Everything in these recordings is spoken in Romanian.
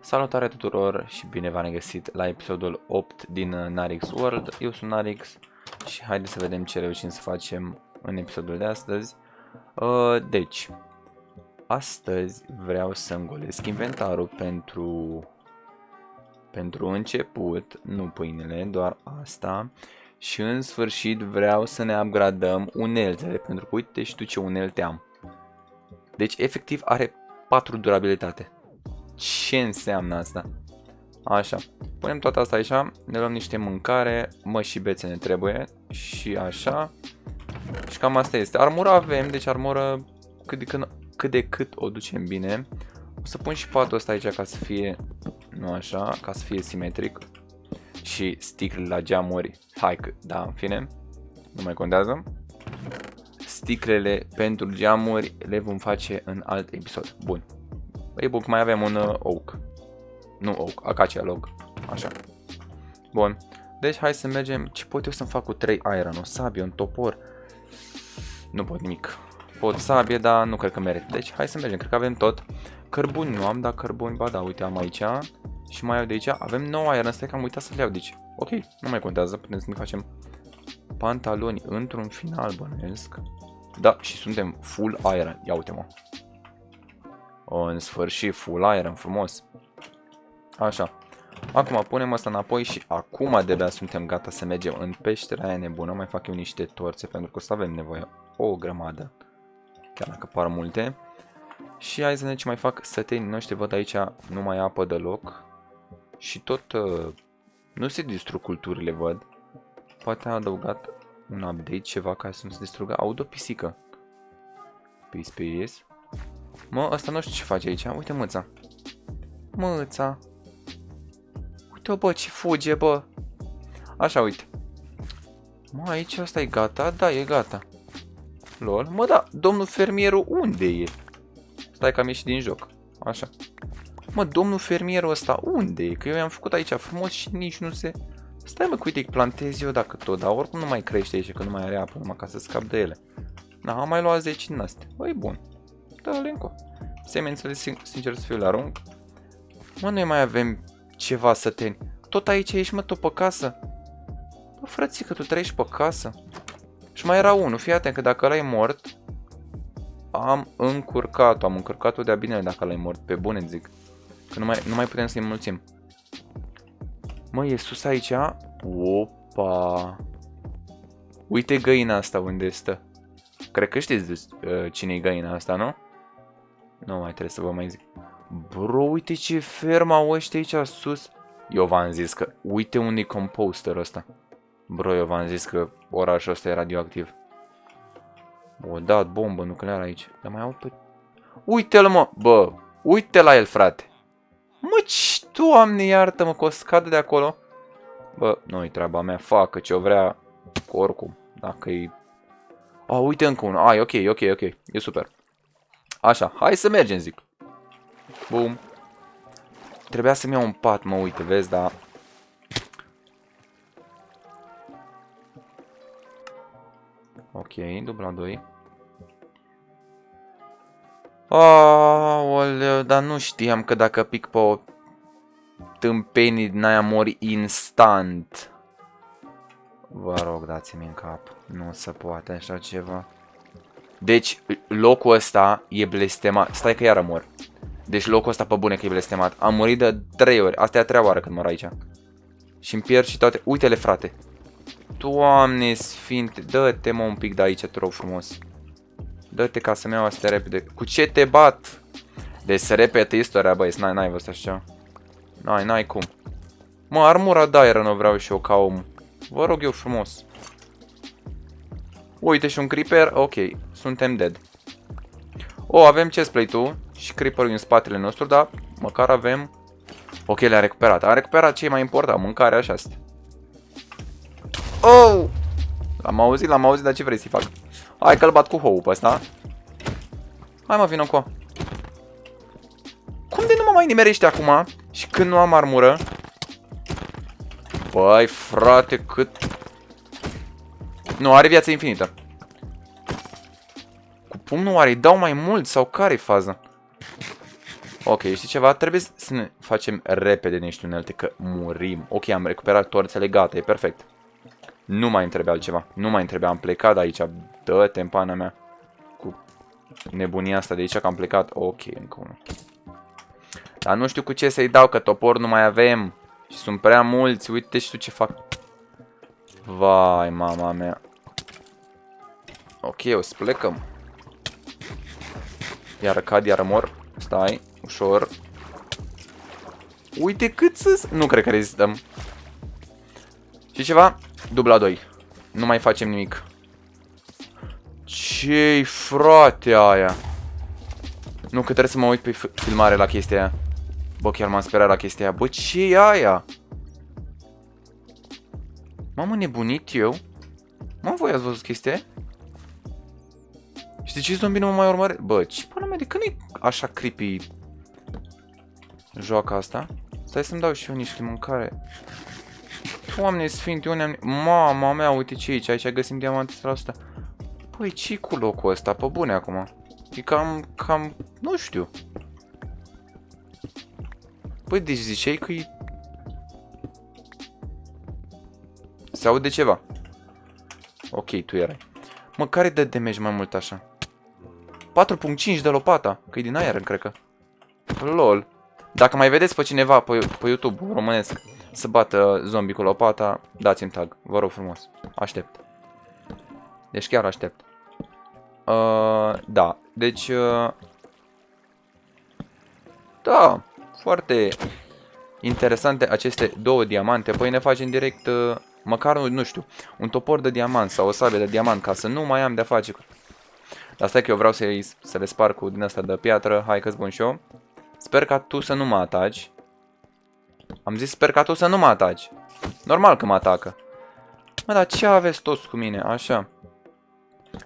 Salutare tuturor și bine v-am găsit la episodul 8 din Narix World. Eu sunt Narix și haideți să vedem ce reușim să facem în episodul de astăzi. Deci, astăzi vreau să îngolesc inventarul pentru început, nu pâinile, doar asta. Și în sfârșit vreau să ne upgradăm uneltele, pentru că uite și tu ce unelte am. Deci efectiv are 4 durabilitate. Ce înseamnă asta? Așa, punem toată asta aici, ne luăm niște mâncare, și bețe ne trebuie și așa. Și cam asta este. Armura avem, deci armură cât de cât o ducem bine. O să pun și patul ăsta aici ca să fie, nu așa, ca să fie simetric. Și sticle la geamuri, hai că, da, în fine, nu mai contează. Sticlele pentru geamuri le vom face în alt episod. Bun. E bun că mai avem un oak. Nu oak, acacia log. Așa. Bun. Deci hai să mergem. Ce pot eu să-mi fac cu 3 iron? O sabie, un topor? Nu pot nimic. Pot sabie, dar nu cred că merită. Deci hai să mergem. Cred că avem tot. Cărbuni nu am, dar cărbuni, ba da, uite am aici. Și mai iau de aici. Avem 9 iron. Stai că am uitat să le iau. Deci, ok, nu mai contează. Putem să ne facem pantaloni într-un final, bănuiesc. Da, și suntem full iron. Ia uite, mă. În sfârșit, full iron, frumos. Așa. Acum punem asta înapoi și acum de-abia suntem gata să mergem în peștera aia nebună. Mai fac eu niște torțe pentru că o să avem nevoie o grămadă. Chiar dacă par multe. Și hai să ne ce mai fac sătenii noștri. Văd aici nu mai apă deloc. Și tot nu se distrug culturile, văd. Poate a adăugat un update, ceva ca să nu se distrugă. Aud o pisică. Peace. Mă, ăsta nu știu ce face aici. Uite mâța. Mâța. Uite-o, bă, ce fuge, bă. Așa, uite. Mă, aici ăsta e gata? Da, e gata. Lol. Mă, da, domnul fermierul unde e? Stai că am ieșit din joc. Așa. Mă, domnul fermierul ăsta unde e? Că eu i-am făcut aici frumos și nici nu se... Stai, mă, că uite, îi plantez eu dacă tot, dar oricum nu mai crește aici, că nu mai are apă, numai ca să scap de ele. Da, am mai luat 10 din astea. Băi, bun. Dă-le încă. Semințele, sincer să fiu, le arunc. Mă, noi mai avem ceva săteni. Tot aici ești, mă, tot pe casă. Bă, frățică, tu trăiești pe casă. Și mai era unul, fii atent că dacă ăla e mort, am încurcat-o de-a bine dacă ăla e mort, pe bune zic. Că nu mai putem să-i înmulțim. Mă, e sus aici. Opa. Uite găina asta unde stă. Cred că știți cine e găina asta, nu? Nu mai trebuie să vă mai zic. Bro, uite ce fermă au ăștia aici sus. Eu v-am zis că... Uite unde e composterul ăsta. Bro, eu v-am zis că orașul ăsta e radioactiv. O dat bombă nucleară aici. Dar mai au pe... Uite-l, mă! Bă, uite la el, frate. Mă, ce, Doamne, iartă-mă că o scadă de acolo. Bă, nu-i treaba mea. Facă ce-o vrea. Oricum, dacă e... A, uite încă unul. Ai, ok. E super. Așa, hai să mergem, zic. Bum. Trebuia să-mi iau un pat, mă, uite, vezi, dar... Ok, dubla 2. Aoleu, dar nu știam că dacă pic pe o tâmpenii din aia mori instant. Vă rog, dați-mi în cap. Nu se poate așa ceva. Deci, locul ăsta e blestemat. Stai că iară mor. Deci locul ăsta pe bune că e blestemat. Am murit de 3 ori. Asta e a 3-a oară când mor aici. Și îmi pierd și toate. Uite-le, frate. Doamne sfinte. Dă-te, mă, un pic de aici, te rog frumos. Dă-te ca să-mi iau astea repede. Cu ce te bat? Deci se repete istoria, băi. N-ai văzut așa. N-ai cum. Mă, armura de iron o vreau și eu ca om. Vă rog eu frumos. Uite și un creeper. Ok, suntem dead. Avem chestplate-ul și creeper-ul în spatele nostru, dar măcar avem... Ok, le-a recuperat. A recuperat ce e mai important, mâncarea așa este. Oh! L-am auzit, dar ce vrei să-i fac? Hai că-l bat cu hoe-ul pe ăsta. Hai, mă, vină cu. Cum de nu mă mai nimerește acum? Și când nu am armură? Băi, frate, cât... Nu, are viață infinită. Cu pumnul oare îi dau mai mult sau care-i faza? Ok, știi ceva? Trebuie să ne facem repede niște unelte, că murim. Ok, am recuperat torțele, gata, e perfect. Nu mai îmi trebuie altceva. Nu mai îmi trebuie, am plecat de aici. Dă-te în pana mea. Cu nebunia asta de aici că am plecat. Ok, încă unul. Dar nu știu cu ce să-i dau, că topor nu mai avem. Și sunt prea mulți, uite și tu ce fac. Vai, mama mea. Ok, o să plecăm. Iară cad, iară mor. Stai, ușor. Uite cât să... Nu cred că rezistăm. Și ceva? Dubla 2. Nu mai facem nimic. Ce-i frate aia? Nu, că trebuie să mă uit pe filmare la chestia aia. Bă, chiar m-am speriat la chestia aia. Bă, ce-i aia? M-am înnebunit eu? Mă, voi ați văzut chestia aia? Și de ce zombie nu mă mai urmărește? Bă, ce până mea, de când e așa creepy joaca asta? Stai să-mi dau și eu niște mâncare. Doamne sfinte, unde am... Mama mea, uite ce e aici, aici găsim diamante 100%. Păi, ce cu locul ăsta? Pe bune acum. E cam... Nu știu. Păi, deci ziceai că e... Se aude ceva. Ok, tu erai. Mă, care dă damage mai mult așa? 4.5 de lopata. Că-i din aer, cred că. LOL. Dacă mai vedeți pe cineva pe YouTube românesc să bată zombie cu lopata, dați-mi tag. Vă rog frumos. Aștept. Deci chiar aștept. Da. Deci... da. Foarte interesante aceste două diamante. Păi ne facem direct... măcar, nu știu, un topor de diamant sau o sabie de diamant, ca să nu mai am de-a face cu... Dar stai că eu vreau să le spar cu din asta de piatră. Hai că-ți bun și eu. Sper ca tu să nu mă ataci. Am zis sper ca tu să nu mă ataci. Normal că mă atacă. Mă, dar ce aveți toți cu mine? Așa.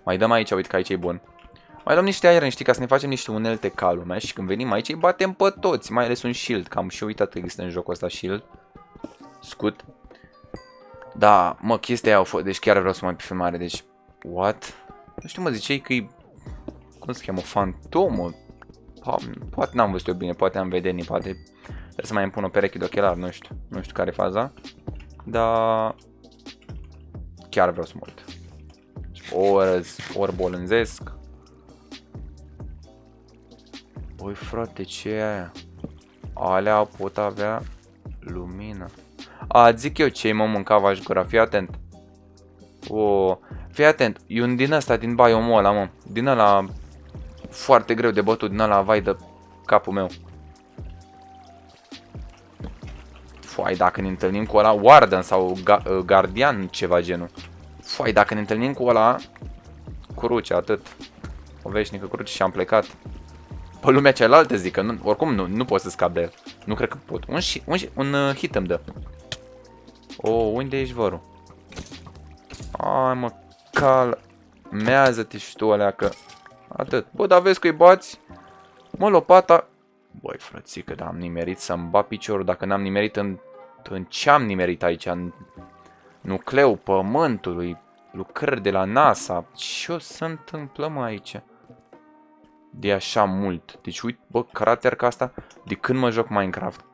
Mai dăm aici, uite că aici e bun. Mai dăm niște aer, știi, ca să ne facem niște unelte ca lumea. Și când venim aici îi batem pe toți. Mai ales un shield, că am și uitat că există în jocul ăsta shield. Scut. Da, mă, chestia aia au fost. Deci chiar vreau să mai pe filmare, deci... What? Nu știu, mă, ziceai că e... Cum se cheamă? Fantomă? Poate n-am văzut eu bine, poate am vedenii, poate... Trebuie să mai îmi pun o pereche de ochelari, nu știu. Nu știu care e faza. Dar... Chiar vreau să mă uit. Ori bolânzesc. Băi, frate, ce e aia? Alea pot avea lumină. A, zic eu ce-i mă mâncava aș gura, fii atent. O, fii atent, e un din ăsta, din biomul ăla, mă. Din ăla foarte greu de bătut, din ăla, vai de capul meu. Foai, dacă ne întâlnim cu ăla, Warden sau Guardian, ceva genul. Foai, dacă ne întâlnim cu ăla, cruce, atât. O veșnică cruce și am plecat. Pe lumea cealaltă zic că nu, oricum nu pot să scap de el. Nu cred că pot. Un hit îmi dă. Unde ești, vărul? Ai, mă, calmează-te și tu, alea, că... Atât. Bă, dar vezi că îi bați? Mă, lopata... Băi, frățică, dar am nimerit să-mi bat piciorul. Dacă n-am nimerit în ce am nimerit aici? În nucleul pământului, lucrări de la NASA. Ce o să întâmplă, mă, aici? De așa mult. Deci, uite, bă, crater ca asta, de când mă joc Minecraft,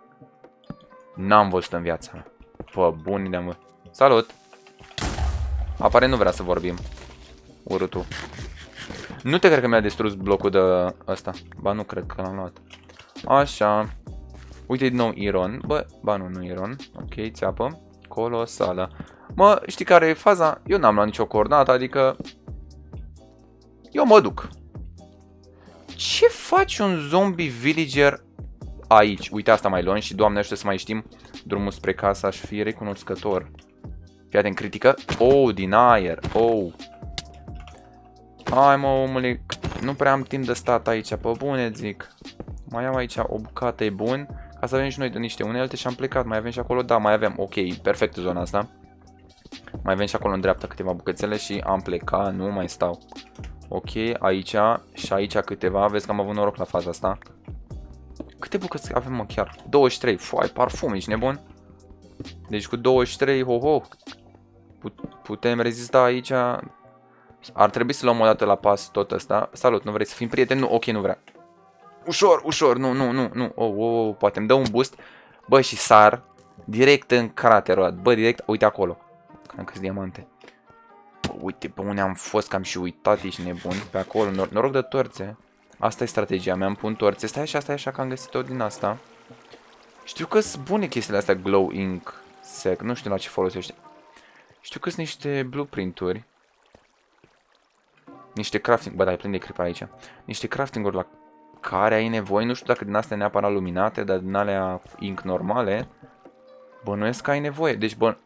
n-am văzut în viața mea. Pă, bun, de-am... Salut! Apare nu vrea să vorbim. Urâtul. Nu te cred că mi-a distrus blocul de ăsta. Ba, nu cred că l-am luat. Așa. Uite din nou Iron. Bă, ba nu Iron. Ok, țeapă. Colosală. Mă, știi care e faza? Eu n-am luat nicio coordonată, adică... Eu mă duc. Ce faci un zombie villager aici? Uite, asta mai luăm și, Doamne, ajută să mai știm drumul spre casă, aș fi recunoscător. Fii atent, critică. Din aer. Hai, mă, omule, nu prea am timp de stat aici, pe bune, zic. Mai am aici o bucată, e bun, ca să avem și noi de niște unelte și am plecat. Mai avem și acolo, da, mai avem, ok, perfect zona asta. Mai avem și acolo în dreapta câteva bucățele și am plecat, nu mai stau. Ok, aici și aici câteva, vezi că am avut noroc la faza asta. Câte bucăți avem, mă, chiar? 23, foai, parfum, ești nebun? Deci cu 23, putem rezista aici. Ar trebui să luăm o dată la pas tot ăsta. Salut, nu vrei să fim prieteni? Nu, ok, nu vrea. Ușor, ușor, nu. Oh, poate îmi dă un boost. Bă, și sar direct în craterul ăla. Bă, direct, uite acolo. Cam câți diamante. Bă, uite pe unde am fost, că am și uitat, ești nebun. Pe acolo, noroc de torțe. Asta e strategia mea, îmi pun torțe. Stai așa că am găsit-o din asta. Știu că sunt bune chestiile astea Glow Ink Sec, nu știu la ce folosește. Știu că sunt niște blueprint-uri. Niște crafting, bă, dar e plin de creeper aici. Niște crafting-uri la care ai nevoie, nu știu dacă din astea neapărat luminate, dar din alea ink normale. Bănuiesc că ai nevoie, deci bă,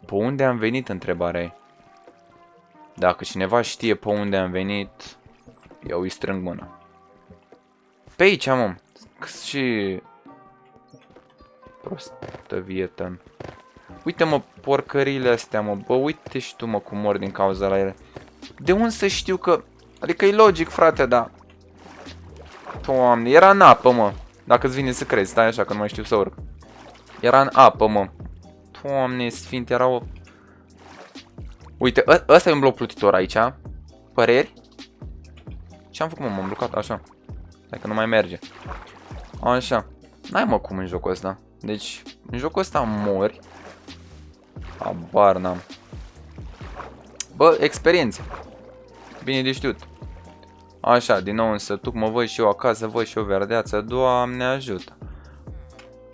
pe unde am venit, întrebarea e. Dacă cineva știe pe unde am venit, eu îi strâng mâna. Pe aici, mă. Și... prostă vietă. Uite, mă, porcările astea, mă. Bă, uite și tu, mă, cum mor din cauza la ele. De unde să știu că... Adică e logic, frate, dar... Doamne, era în apă, mă. Dacă-ți vine să crezi, stai așa, că nu mai știu să urc. Era în apă, mă. Doamne sfinte, era o... Uite, ăsta e un bloc plutitor aici. Păreri? Ce-am făcut, mă? M-am blocat, așa. Hai că nu mai merge. Așa. N-ai, mă, cum în jocul ăsta. Deci, în jocul ăsta mori. Habar n-am. Bă, experiență. Bine de știut. Așa, din nou în sătuc, mă văd și eu acasă, văd și eu verdeață. Doamne ajută.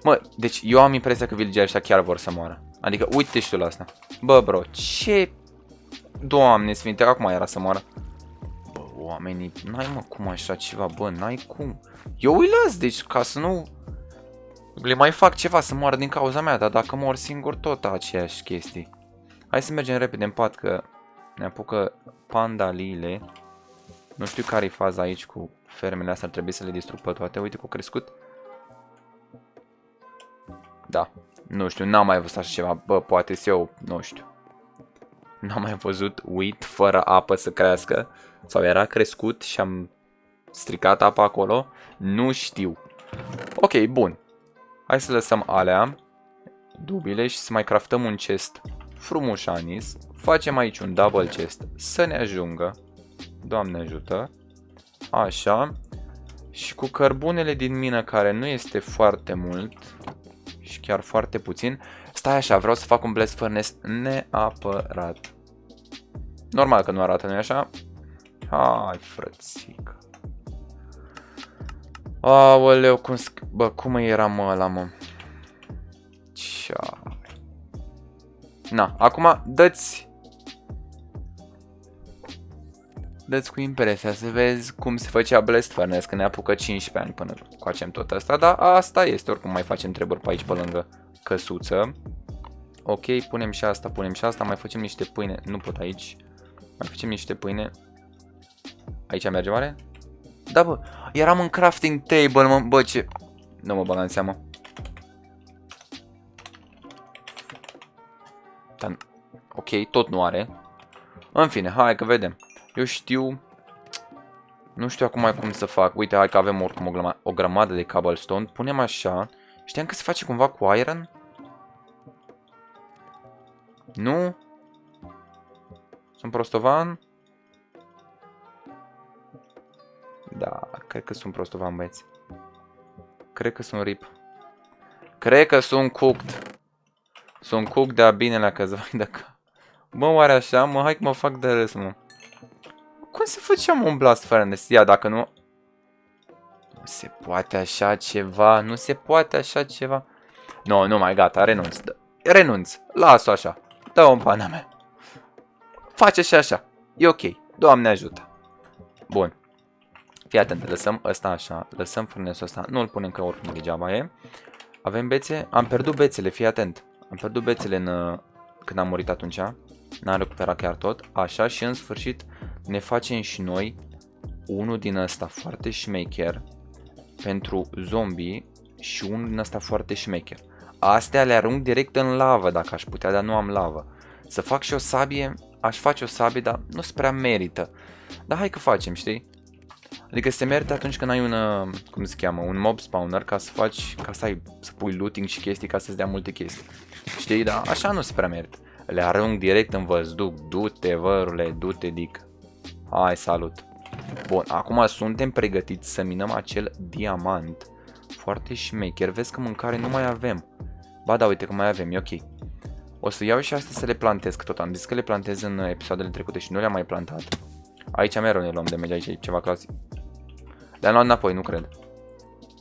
Mă, deci eu am impresia că villagerii ăștia chiar vor să moară. Adică, uite și tu la asta. Bă, bro, ce... Doamne sfinte, acum era să moară. Bă, oamenii, n-ai, mă, cum așa ceva, bă, n-ai cum. Eu îi las, deci, ca să nu... Le mai fac ceva să moară din cauza mea, dar dacă mor singur, tot aceeași chestii. Hai să mergem repede în pat, că ne apucă pandaliile. Nu știu care e faza aici cu fermele astea, ar trebui să le distrug pe toate. Uite că au crescut. Da, nu știu, n-am mai văzut așa ceva. Bă, poate eu, nu știu. N-am mai văzut wheat fără apă să crească. Sau era crescut și am stricat apa acolo. Nu știu. Ok, bun. Hai să lăsăm alea dubile și să mai craftăm un chest frumușanis. Facem aici un double chest să ne ajungă. Doamne ajută. Așa. Și cu cărbunele din mină, care nu este foarte mult și chiar foarte puțin. Stai așa, vreau să fac un blast furnace neapărat. Normal că nu arată, nu-i așa? Hai, frățică. Aoleu, bă, cum era, ăla, mă? Ce-ai? Na, acum dă-ți cu impresia să vezi cum se făcea blast furnace, că ne apucă 15 ani până facem tot asta, dar asta este, oricum mai facem treburi pe aici, pe lângă căsuță. Ok, punem și asta, mai facem niște pâine, nu pot aici, mai facem niște pâine. Aici merge oare? Da, bă, eram în crafting table, mă, bă, ce... Nu mă bag în seamă. Dar, ok, tot nu are. În fine, hai că vedem. Eu știu... Nu știu acum cum să fac. Uite, hai că avem oricum o grămadă de cobblestone. Punem așa. Știam că se face cumva cu iron? Nu? Sunt prostovan? Da, cred că sunt prostovan, băieți. Cred că sunt rip. Cred că sunt cooked. Sunt cooked de-a binelea căzvai de ca. Mă, oare așa? Mă, hai că mă fac de râs, mă. Cum se făcea un blast furnace? Ia, dacă nu... Nu se poate așa ceva. Nu se poate așa ceva. Nu, nu mai, gata, renunț. Renunț. Las-o așa. Dă-o în pana mea. Face și așa. E ok. Doamne ajută. Bun. Fii atent, lăsăm ăsta așa. Lăsăm furnace-ul ăsta. Nu-l punem că oricum degeaba e. Avem bețe. Am pierdut bețele, fii atent. Am pierdut bețele când am murit atunci. N-am recuperat chiar tot. Așa, și în sfârșit ne facem și noi unul din ăsta foarte șmecher pentru zombie și unul din ăsta foarte șmecher. Astea le arunc direct în lavă dacă aș putea, dar nu am lavă. Să fac și o sabie, aș face o sabie, dar nu se prea merită. Dar hai că facem, știi? Adică se merită atunci când ai un, cum se cheamă, un mob spawner ca să faci, să pui looting și chestii ca să-ți dea multe chestii. Știi? Dar așa nu se prea merită. Le arunc direct în văzduc. Du-te, vărule, du-te, dic. Hai, salut. Bun, acum suntem pregătiți să minăm acel diamant. Foarte șmecher. Vezi că mâncare nu mai avem. Ba da, uite că mai avem, e ok. O să iau și astea să le plantez, că tot am zis că le plantez în episoadele trecute și nu le-am mai plantat. Aici mereu ne luăm damage, aici e ceva clasic. Le-am luat înapoi, nu cred.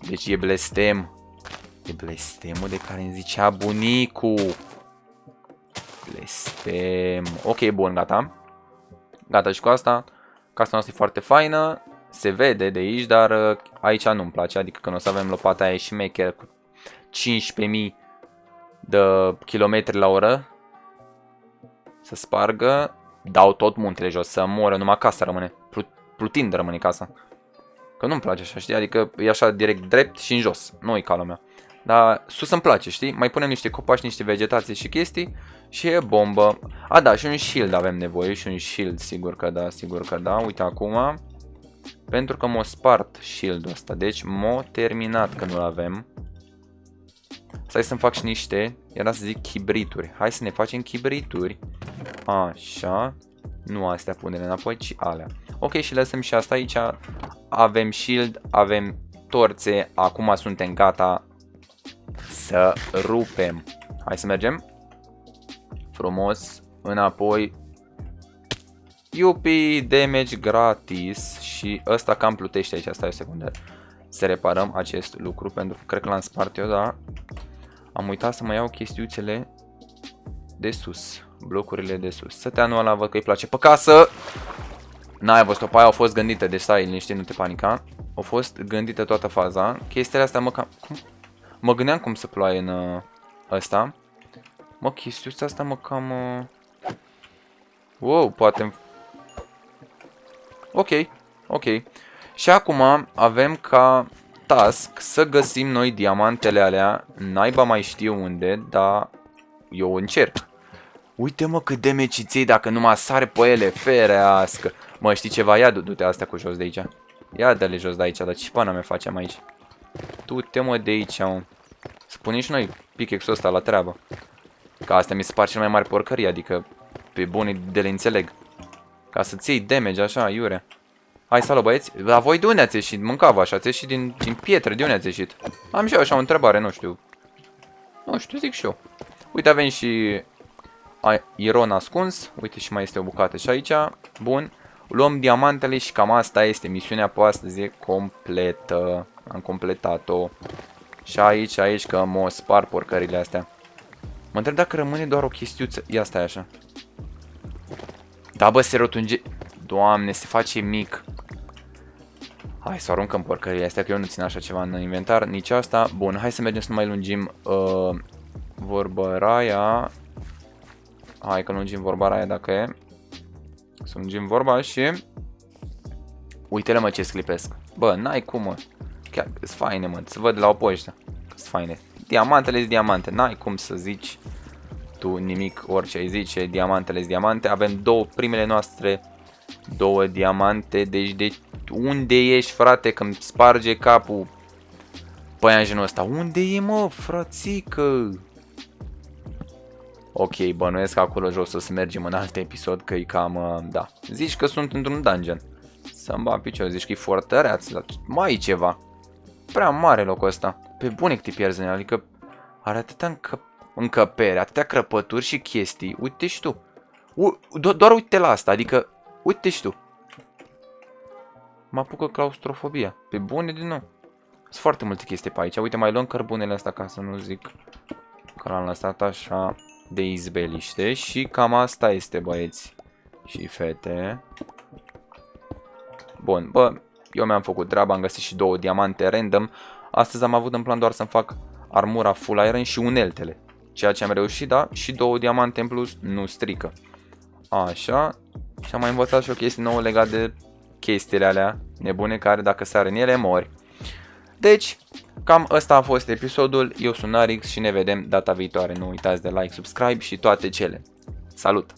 Deci e blestem. E blestemul de care îmi zicea bunicul. Blestem. Ok, bun, gata. Gata și cu asta. Casa noastră e foarte faină. Se vede de aici, dar aici nu-mi place. Adică când o să avem lopata aia și mecher cu 15.000 de kilometri la oră să spargă, dau tot muntele jos, să moră, numai casa rămâne. Plutind rămâne casa. Că nu-mi place așa, știi? Adică e așa direct drept și în jos. Nu e ca lumea. Dar sus îmi place, știi? Mai punem niște copaci, niște vegetație și chestii și e bombă. A, da, și un shield avem nevoie și un shield, sigur că da, sigur că da. Uite acum, pentru că m-a spart shield-ul ăsta, deci m-a terminat că nu-l avem. Stai să-mi fac și niște, era să zic chibrituri. Hai să ne facem chibrituri. Așa. Nu astea punem înapoi, ci alea. Ok, și lăsăm și asta aici. Avem shield, avem torțe. Acum suntem gata să rupem. Hai să mergem. Frumos. Înapoi. Iupi, damage gratis. Și ăsta cam plutește aici. Stai o secundă. Să reparăm acest lucru, pentru că cred că l-am spart eu, da? Am uitat să mai iau chestiuțele de sus. Blocurile de sus. Săteanul ăla văd că îi place pe casă. N-ai văzut-o, pe aia au fost gândite. Deci stai liniștit, nu te panica. Au fost gândite toată faza. Chestiile astea mă gândeam cum să ploaie în ăsta. Mă, chestiuța asta mă cam... Wow, poate... Ok, ok. Și acum avem ca task să găsim noi diamantele alea. Naiba mai știu unde, dar eu încerc. Uite mă cât de meciței dacă nu mă sare pe ele, ferească. Mă, știi ceva? Ia du-te astea cu jos de aici. Ia dă-le jos de aici, dar ce pana me facem aici? Du-te mă de aici, mă. Să punem și noi pickaxe-ul ăsta la treabă. Ca astea mi se par cel mai mari porcării, adică pe bune de le înțeleg. Ca să-ți iei damage așa, iurea. Hai, salut băieți, la voi de unde ați ieșit? Mâncava așa, ați ieșit din pietre, de unde ați ieșit? Am și eu așa o întrebare, nu știu. Nu știu, zic și eu. Uite, avem și iron ascuns, uite și mai este o bucată și aici. Bun, luăm diamantele și cam asta este misiunea pe astăzi, e completă. Am completat-o. Și aici, că mă spar porcările astea. Mă întreb dacă rămâne doar o chestiuță. Ia stai așa. Da, bă, se rotunge. Doamne, se face mic. Hai să aruncăm porcările astea, că eu nu țin așa ceva în inventar. Nici asta. Bun, hai să mergem să nu mai lungim vorbăraia. Hai că lungim vorbăraia dacă e. Să lungim vorba și... Uite-le mă ce sclipesc. Bă, n-ai cum mă. Chiar sunt faine mă, să văd la opo ăștia. Sunt faine. Diamantele-s diamante, n-ai cum să zici tu nimic, orice ai zice, diamantele-s diamante. Avem primele noastre două diamante, deci de unde ești frate că-mi sparge capul păianjenul ăsta? Unde e mă, frățică? Ok, bănuiesc că acolo jos o să mergem în alt episod, că e cam, da. Zici că sunt într-un dungeon. Să-mi bag picior, zici că e fortăreaț, mai e ceva. Prea mare locul ăsta. Pe bune că te pierzi în el, adică are atâtea încăpere, atâtea crăpături și chestii. Uite și tu. Doar uite la asta, adică uite și tu. Mă apucă claustrofobia. Pe bune din nou. Sunt foarte multe chestii pe aici. Uite, mai luăm cărbunele astea ca să nu zic că l-am lăsat așa de izbeliște. Și cam asta este, băieți și fete. Bun, bă, eu mi-am făcut treaba, am găsit și 2 diamante random. Astăzi am avut în plan doar să-mi fac armura full iron și uneltele. Ceea ce am reușit, da, și 2 diamante în plus nu strică. Așa. Și am mai învățat și o chestie nouă legat de chestiile alea nebune care dacă sar în ele mori. Deci, cam ăsta a fost episodul. Eu sunt Arix și ne vedem data viitoare. Nu uitați de like, subscribe și toate cele. Salut!